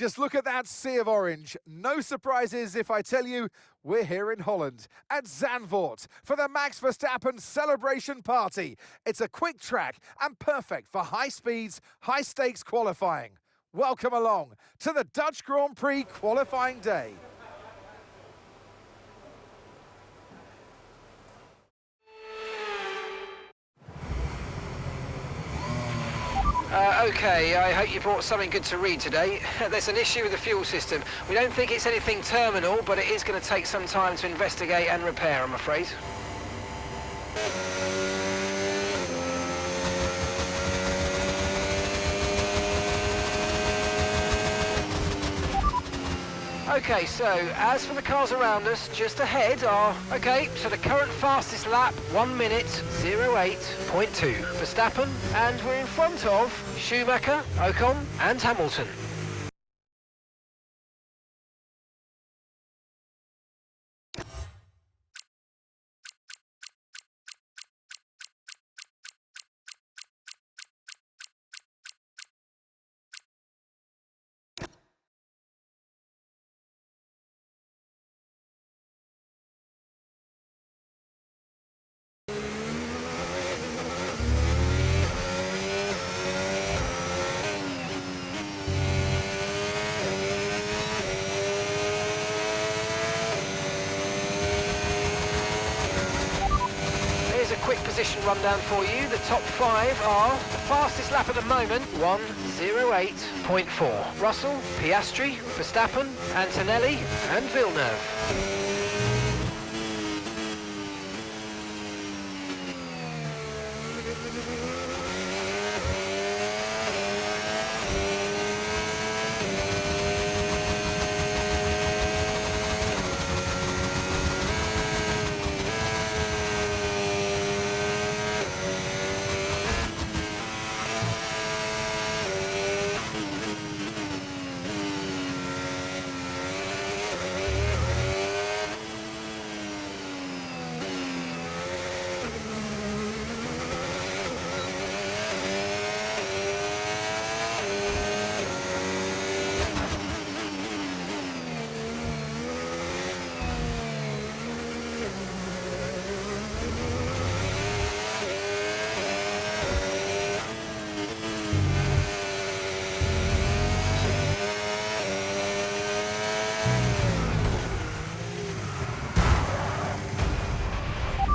Just look at that sea of orange. No surprises if I tell you we're here in Holland at Zandvoort for the Max Verstappen celebration party. It's a quick track and perfect for high speeds, high stakes qualifying. Welcome along to the Dutch Grand Prix qualifying day. Okay, I hope you brought something good to read today. There's an issue with the fuel system. We don't think it's anything terminal, but it is going to take some time to investigate and repair, I'm afraid. Okay, so as for the cars around us, just ahead are, so the current fastest lap, 1 minute 08.2. Verstappen, and we're in front of Schumacher, Ocon and Hamilton. Quick position rundown for you. The top 5 are the fastest lap at the moment, 1:08.4. Russell, Piastri, Verstappen, Antonelli and Villeneuve.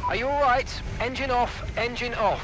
Are you all right? Engine off, engine off.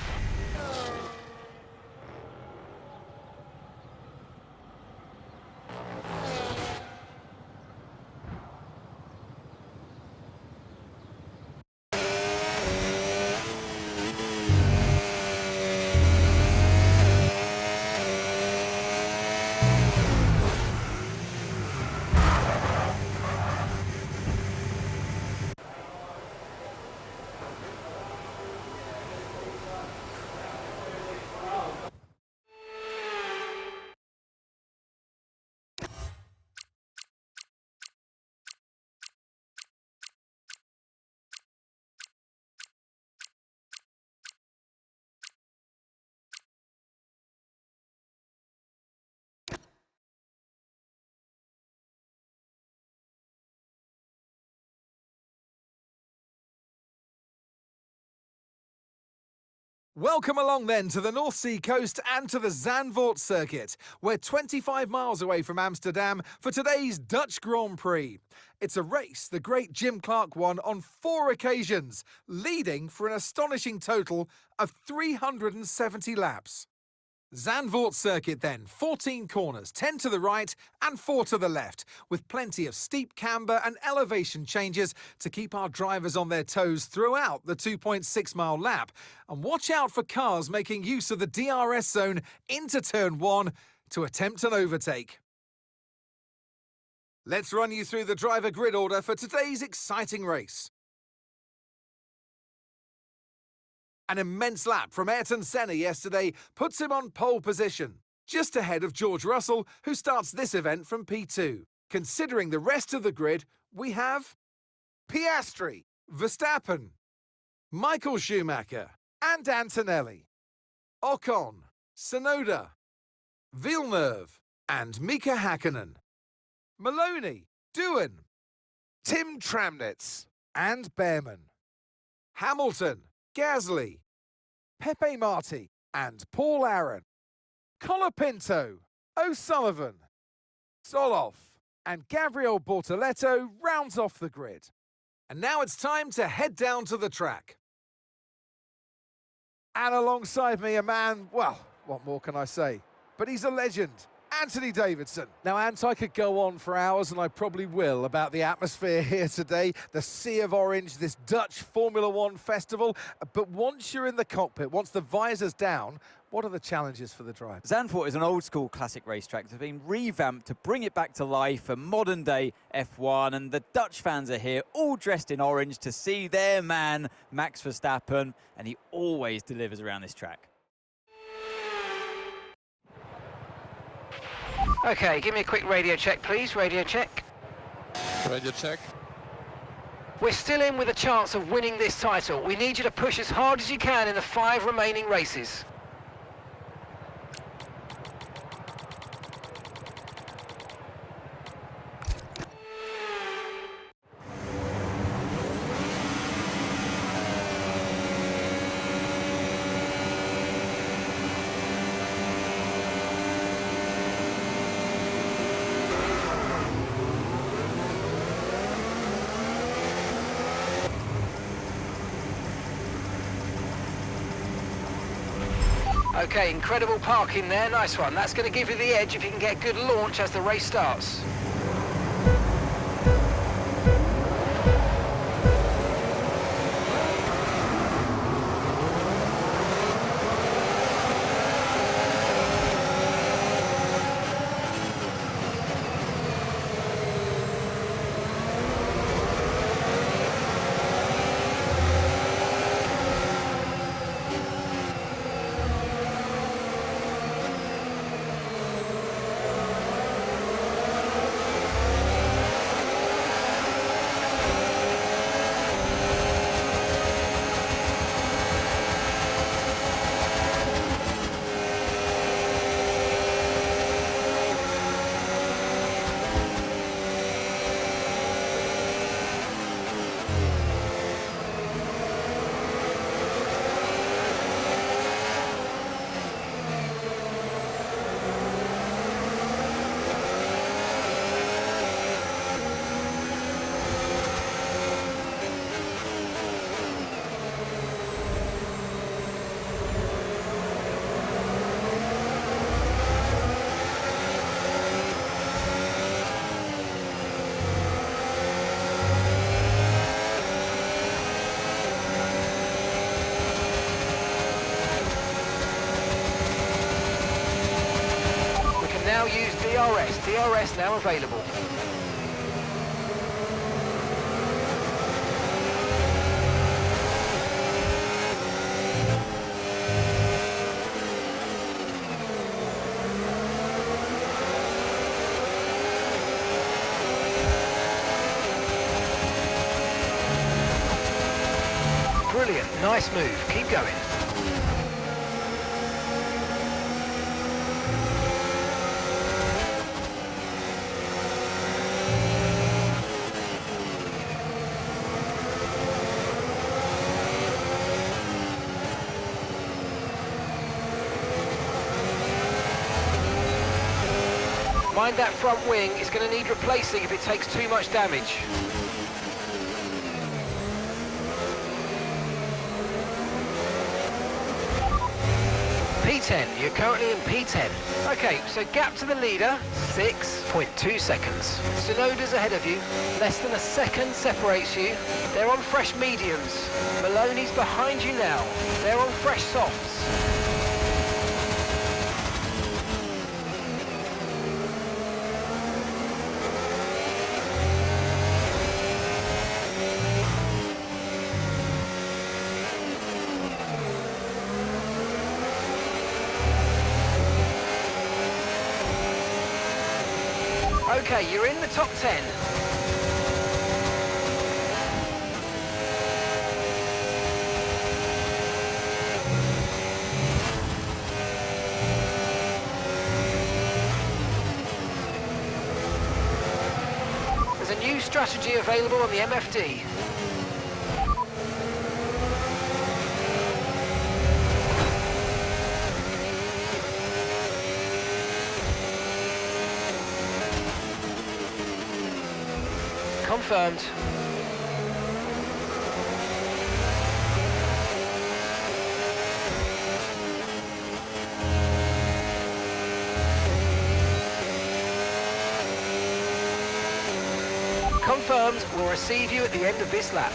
Welcome along then to the North Sea coast and to the Zandvoort circuit. We're 25 miles away from Amsterdam for today's Dutch Grand Prix. It's a race the great Jim Clark won on 4 occasions, leading for an astonishing total of 370 laps. Zandvoort circuit then, 14 corners, 10 to the right and 4 to the left, with plenty of steep camber and elevation changes to keep our drivers on their toes throughout the 2.6 mile lap. And watch out for cars making use of the DRS zone into turn 1 to attempt an overtake. Let's run you through the driver grid order for today's exciting race. An immense lap from Ayrton Senna yesterday puts him on pole position, just ahead of George Russell, who starts this event from P2. Considering the rest of the grid, we have Piastri, Verstappen, Michael Schumacher and Antonelli, Ocon, Tsunoda, Villeneuve and Mika Häkkinen. Maloney, Doohan, Tim Tramnitz and Behrman, Hamilton, Gasly, Pepe Marti and Paul Aaron, Colapinto, O'Sullivan, Soloff and Gabriel Bortoletto rounds off the grid. And now it's time to head down to the track. And alongside me a man, well, what more can I say? But he's a legend, Anthony Davidson. Now, Ant, I could go on for hours, and I probably will, about the atmosphere here today, the sea of orange, this Dutch Formula One festival. But once you're in the cockpit, once the visor's down, what are the challenges for the drive? Zandvoort is an old-school classic racetrack that's been revamped to bring it back to life for modern-day F1, and the Dutch fans are here, all dressed in orange, to see their man, Max Verstappen, and he always delivers around this track. Okay, give me a quick radio check, please. Radio check. Radio check. We're still in with a chance of winning this title. We need you to push as hard as you can in the 5 remaining races. Okay, incredible parking there, nice one. That's going to give you the edge if you can get good launch as the race starts. Now use DRS. DRS now available. Brilliant, nice move. Keep going. Mind that front wing, it's going to need replacing if it takes too much damage. P10, you're currently in P10. Okay, so gap to the leader, 6.2 seconds. Sonoda's ahead of you, less than a second separates you. They're on fresh mediums. Maloney's behind you now. They're on fresh softs. Okay, you're in the top 10. strategy available on the MFD. Confirmed. Confirmed. We'll receive you at the end of this lap.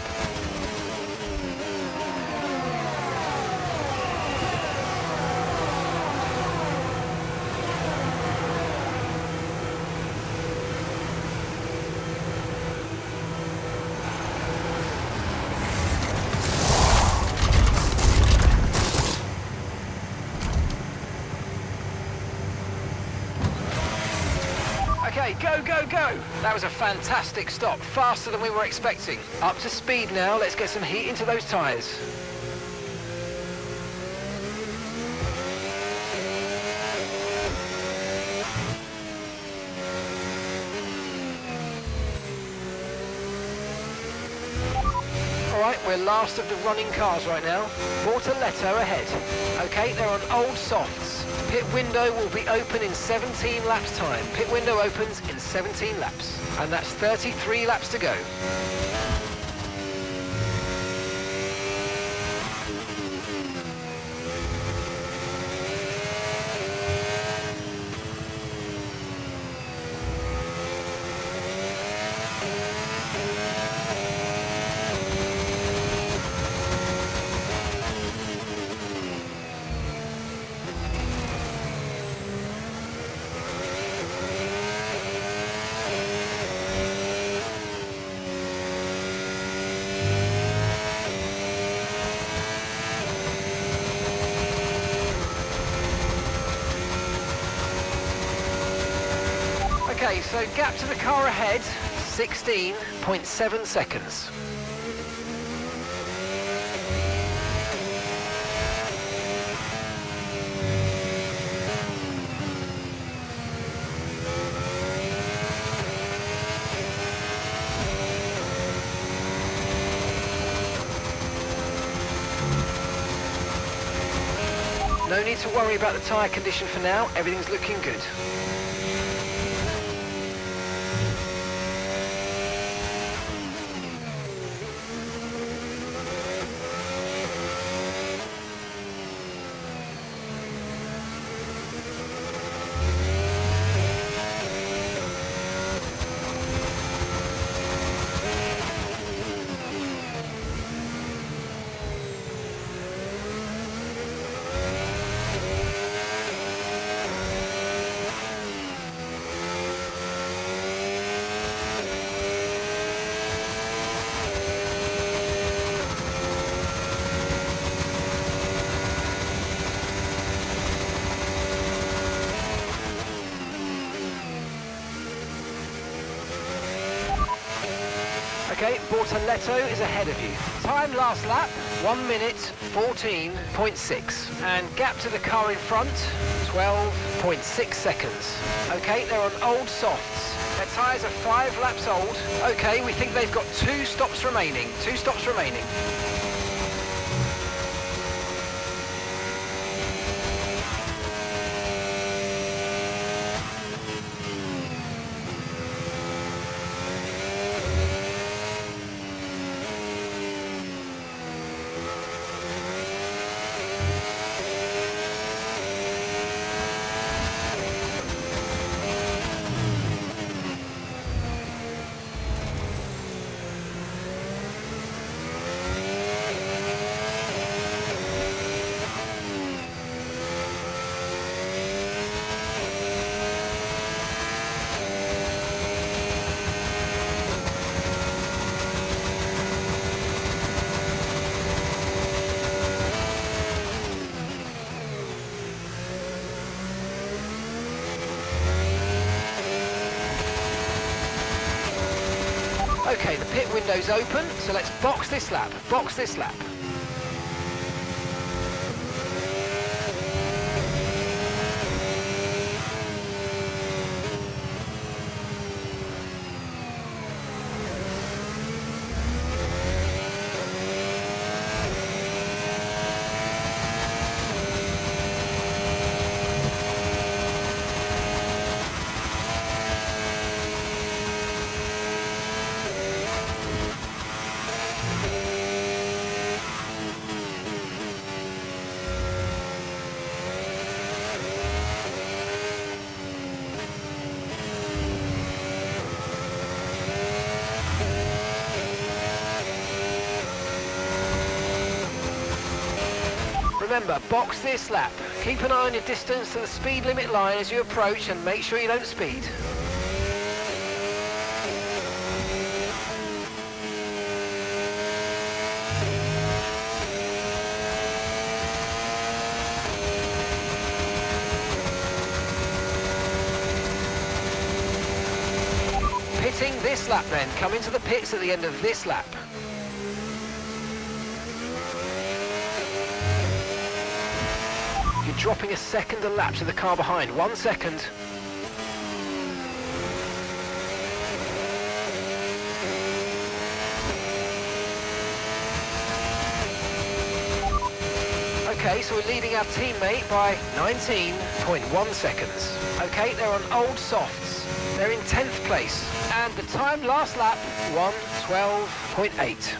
Okay, go, go, go! That was a fantastic stop, faster than we were expecting. Up to speed now, let's get some heat into those tyres. Alright, we're last of the running cars right now. Bortoletto ahead. Okay, they're on old softs. Pit window will be open in 17 laps time. Pit window opens in 17 laps. And that's 33 laps to go. Okay, so gap to the car ahead, 16.7 seconds. No need to worry about the tyre condition for now, everything's looking good. Okay, Bortoletto is ahead of you. Time last lap, 1 minute 14.6. And gap to the car in front, 12.6 seconds. Okay, they're on old softs. Their tyres are 5 laps old. Okay, we think they've got 2 stops remaining. 2 stops remaining. Okay, the pit window's open, so let's box this lap, box this lap. Remember, box this lap. Keep an eye on your distance to the speed limit line as you approach and make sure you don't speed. Pitting this lap then. Come into the pits at the end of this lap. You're dropping a second a lap to the car behind. 1 second. Okay, so we're leading our teammate by 19.1 seconds. Okay, they're on old softs. They're in 10th place. And the time last lap, 1:12.8.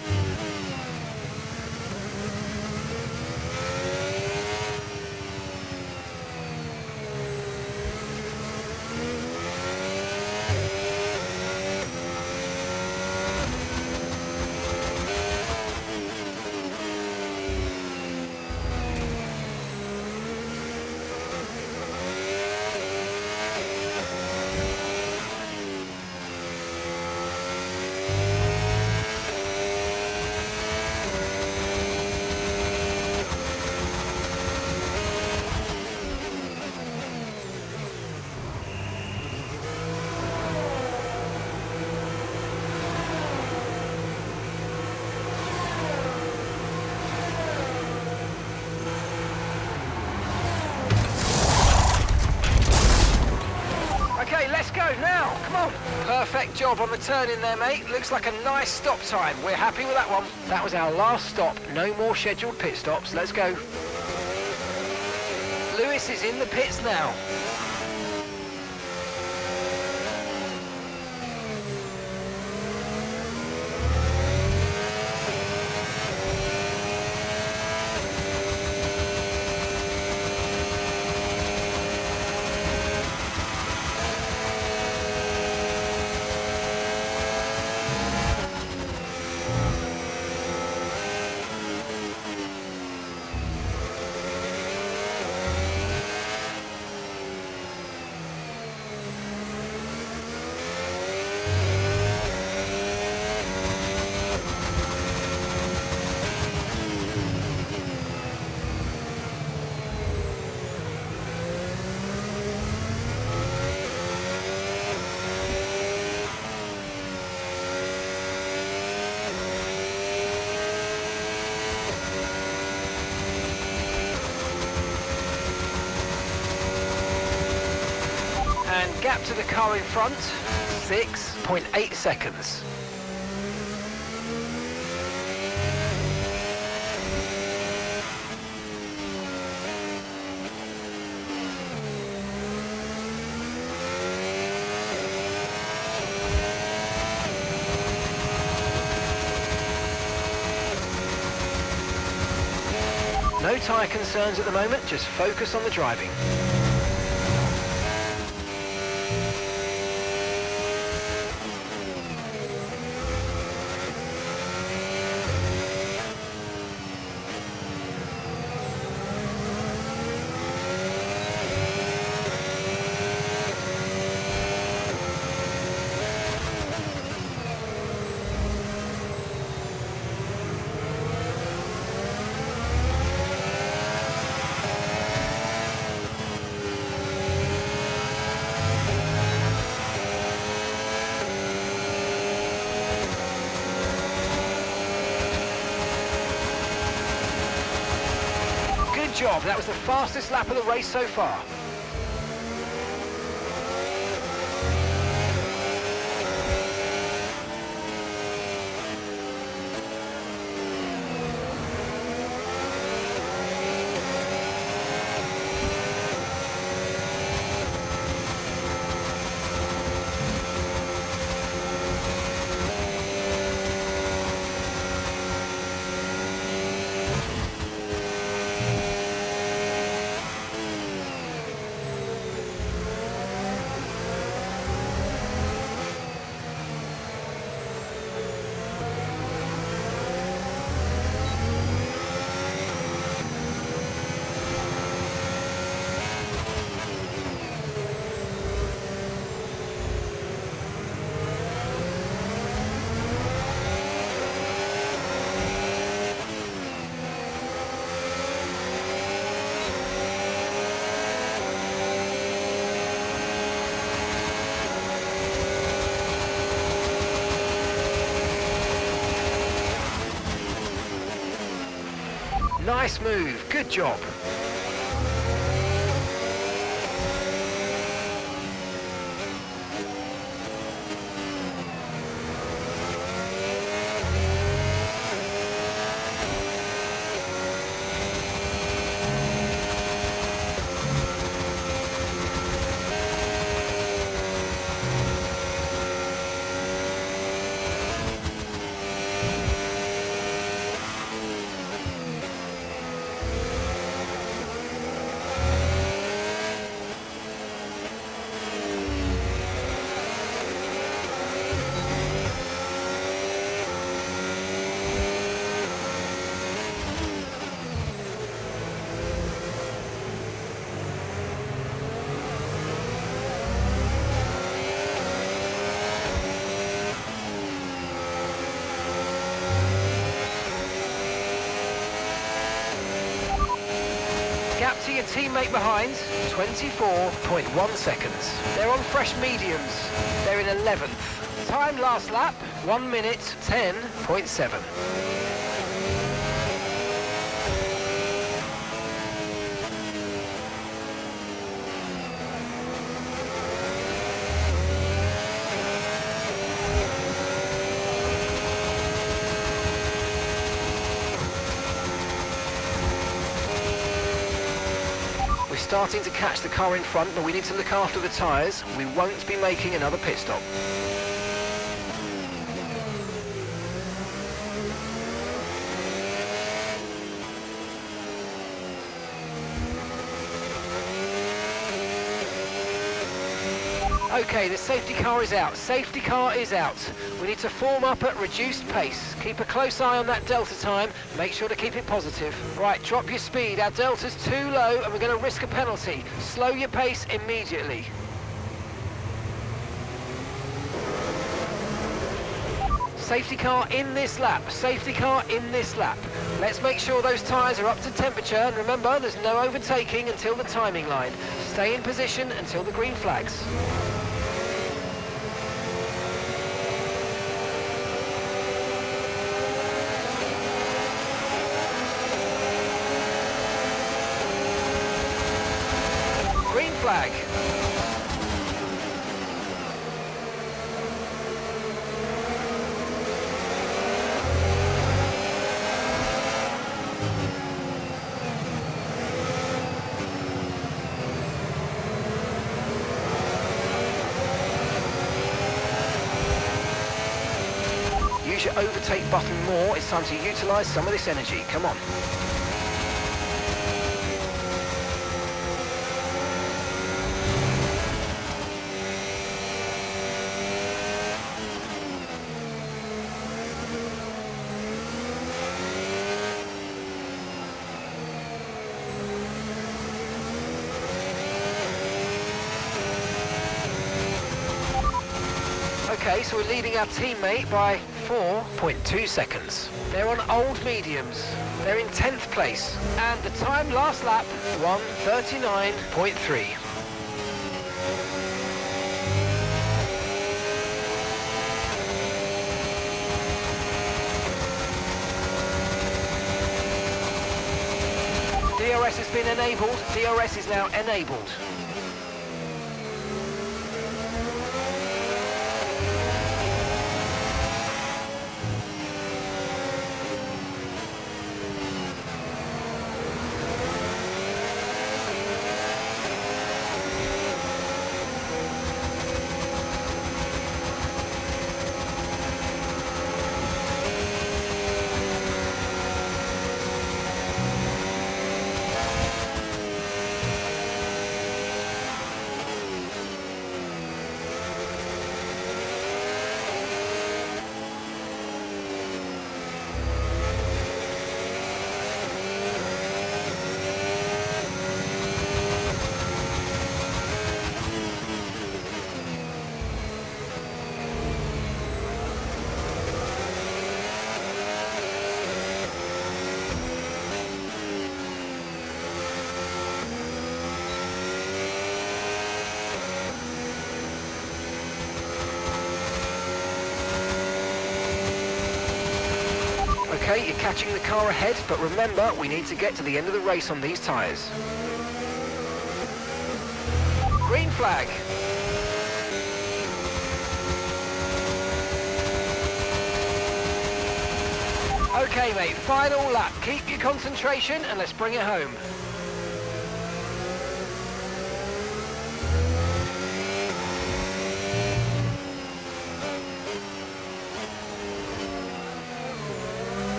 Okay, let's go now, come on. Perfect job on the turn in there, mate. Looks like a nice stop time. We're happy with that one. That was our last stop. No more scheduled pit stops. Let's go. Lewis is in the pits now. And gap to the car in front, 6.8 seconds. No tyre concerns at the moment, just focus on the driving. Good job, that was the fastest lap of the race so far. Nice move, good job. Gap to your teammate behind, 24.1 seconds. They're on fresh mediums. They're in 11th. Time last lap, 1 minute, 10.7. Starting to catch the car in front, but we need to look after the tyres. We won't be making another pit stop. Okay, the safety car is out. Safety car is out. We need to form up at reduced pace. Keep a close eye on that delta time. Make sure to keep it positive. Right, drop your speed. Our delta's too low and we're going to risk a penalty. Slow your pace immediately. Safety car in this lap. Safety car in this lap. Let's make sure those tyres are up to temperature. And remember, there's no overtaking until the timing line. Stay in position until the green flags. Green flag. Use your overtake button more. It's time to utilise some of this energy. Come on. Okay, so we're leading our teammate by 4.2 seconds. They're on old mediums. They're in 10th place. And the time last lap, 1:39.3. DRS has been enabled. DRS is now enabled. Okay, you're catching the car ahead, but remember, we need to get to the end of the race on these tyres. Green flag. Okay, mate, final lap. Keep your concentration and let's bring it home.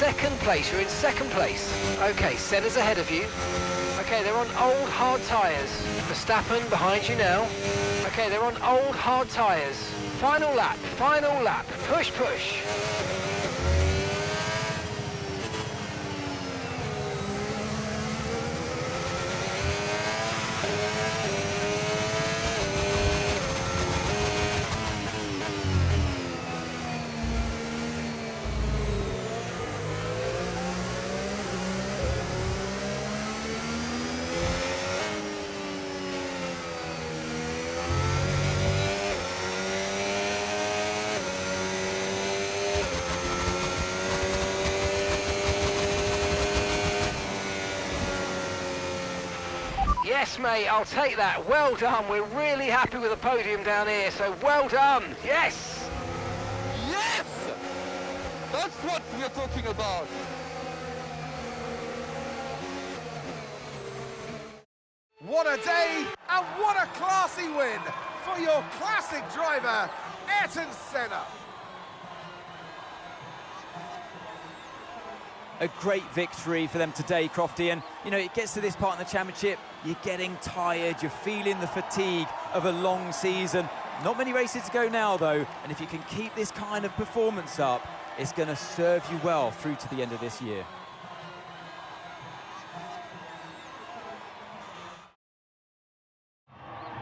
Second place, you're in second place. Okay, Senna's ahead of you. Okay, they're on old hard tyres. Verstappen behind you now. Okay, they're on old hard tyres. Final lap, final lap. Push, push. Yes, mate, I'll take that. Well done. We're really happy with the podium down here, so well done. Yes! Yes! That's what we're talking about. What a day and what a classy win for your classic driver, Ayrton Senna. A great victory for them today, Crofty, and you know, it gets to this part in the championship, you're getting tired, you're feeling the fatigue of a long season. Not many races to go now though, and if you can keep this kind of performance up, it's going to serve you well through to the end of this year.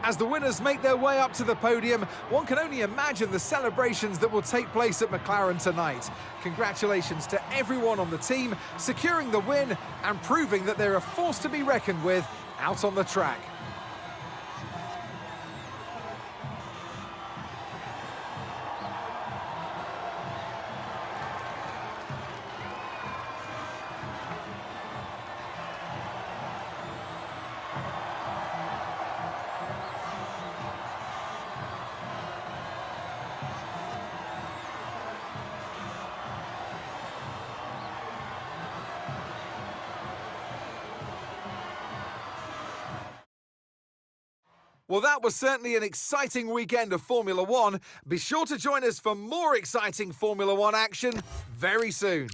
As the winners make their way up to the podium, one can only imagine the celebrations that will take place at McLaren tonight. Congratulations to everyone on the team, securing the win and proving that they're a force to be reckoned with out on the track. Well, that was certainly an exciting weekend of Formula One. Be sure to join us for more exciting Formula One action very soon.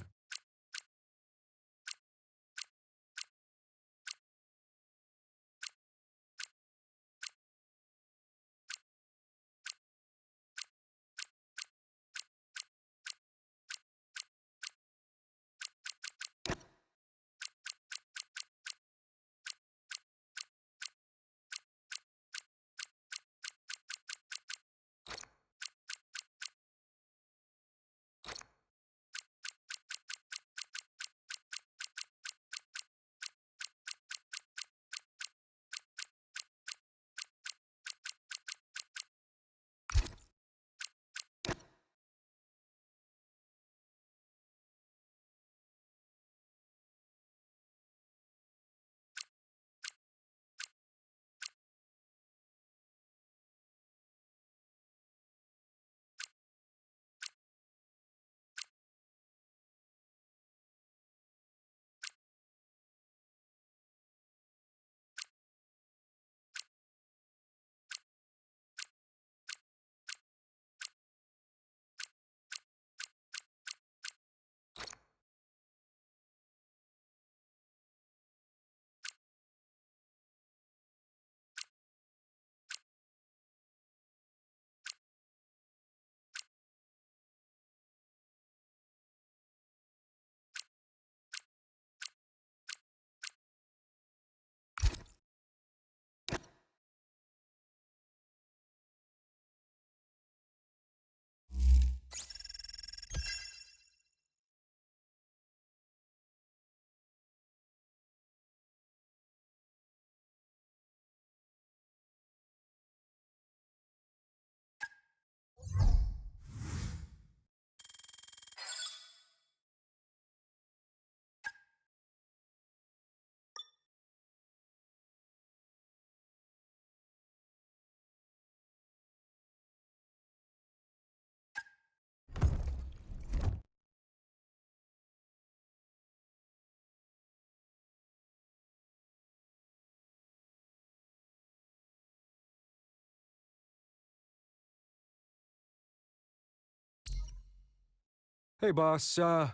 Hey, boss, have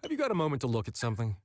you got a moment to look at something?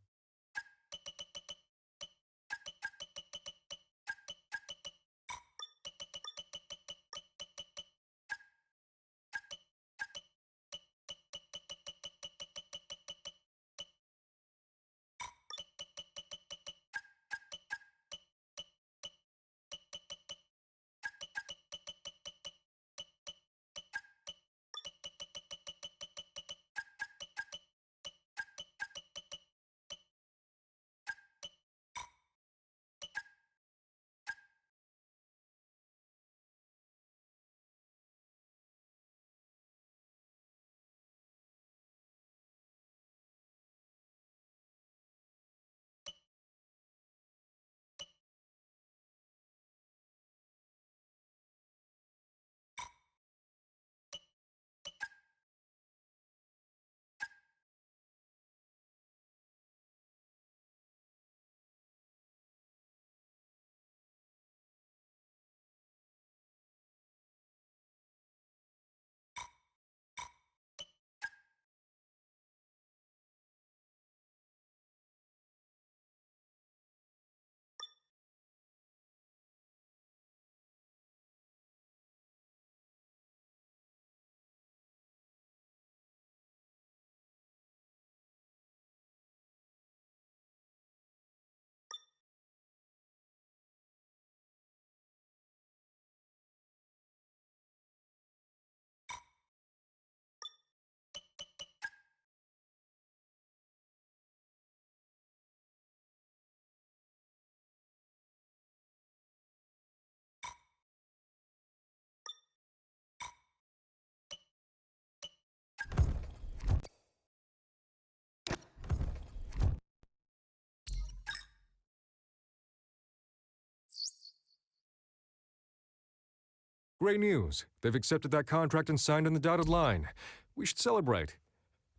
Great news. They've accepted that contract and signed on the dotted line. We should celebrate.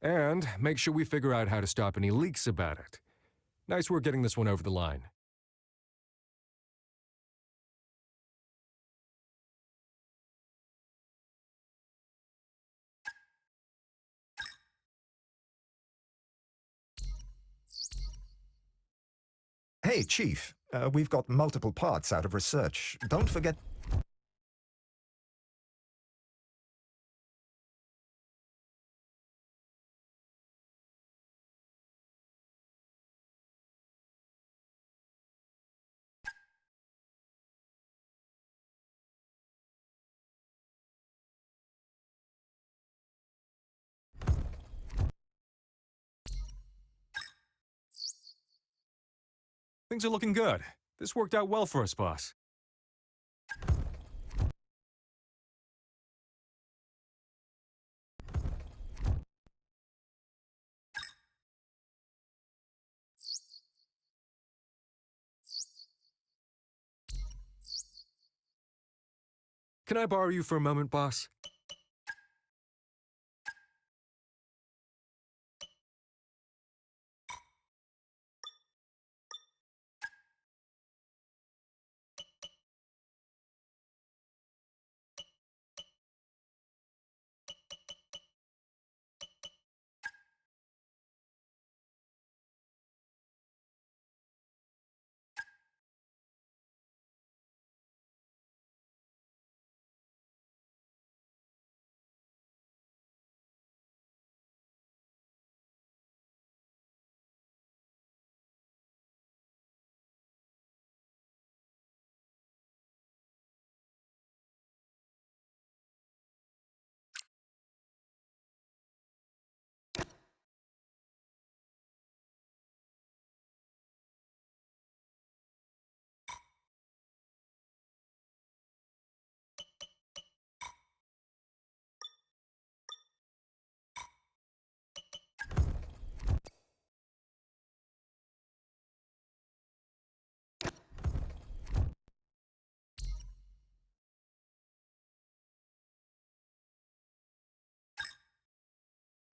And make sure we figure out how to stop any leaks about it. Nice work getting this one over the line. Hey, Chief. We've got multiple parts out of research. Don't forget... Things are looking good. This worked out well for us, boss. Can I borrow you for a moment, boss?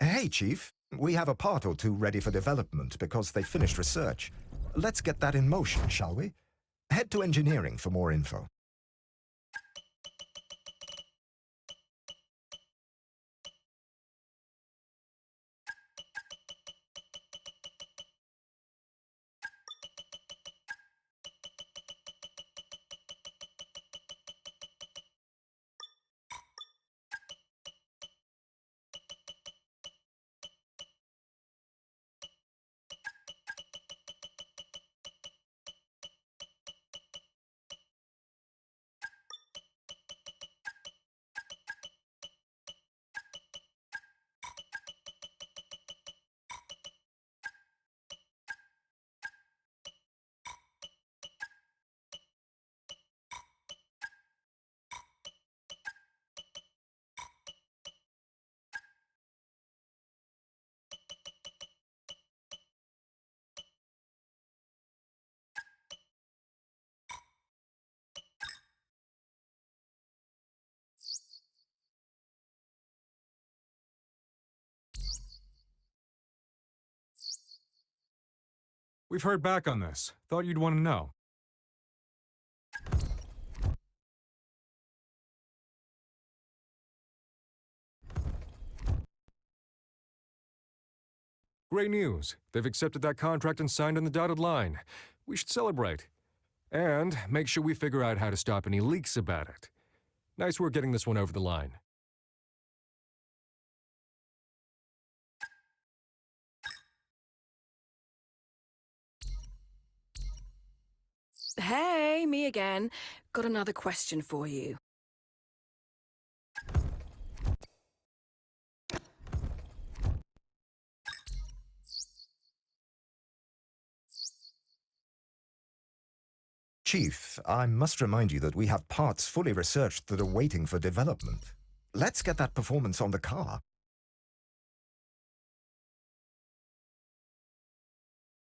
Hey, Chief. We have a part or two ready for development because they finished research. Let's get that in motion, shall we? Head to engineering for more info. We've heard back on this. Thought you'd want to know. Great news. They've accepted that contract and signed on the dotted line. We should celebrate. And make sure we figure out how to stop any leaks about it. Nice work getting this one over the line. Hey, me again. Got another question for you. Chief, I must remind you that we have parts fully researched that are waiting for development. Let's get that performance on the car.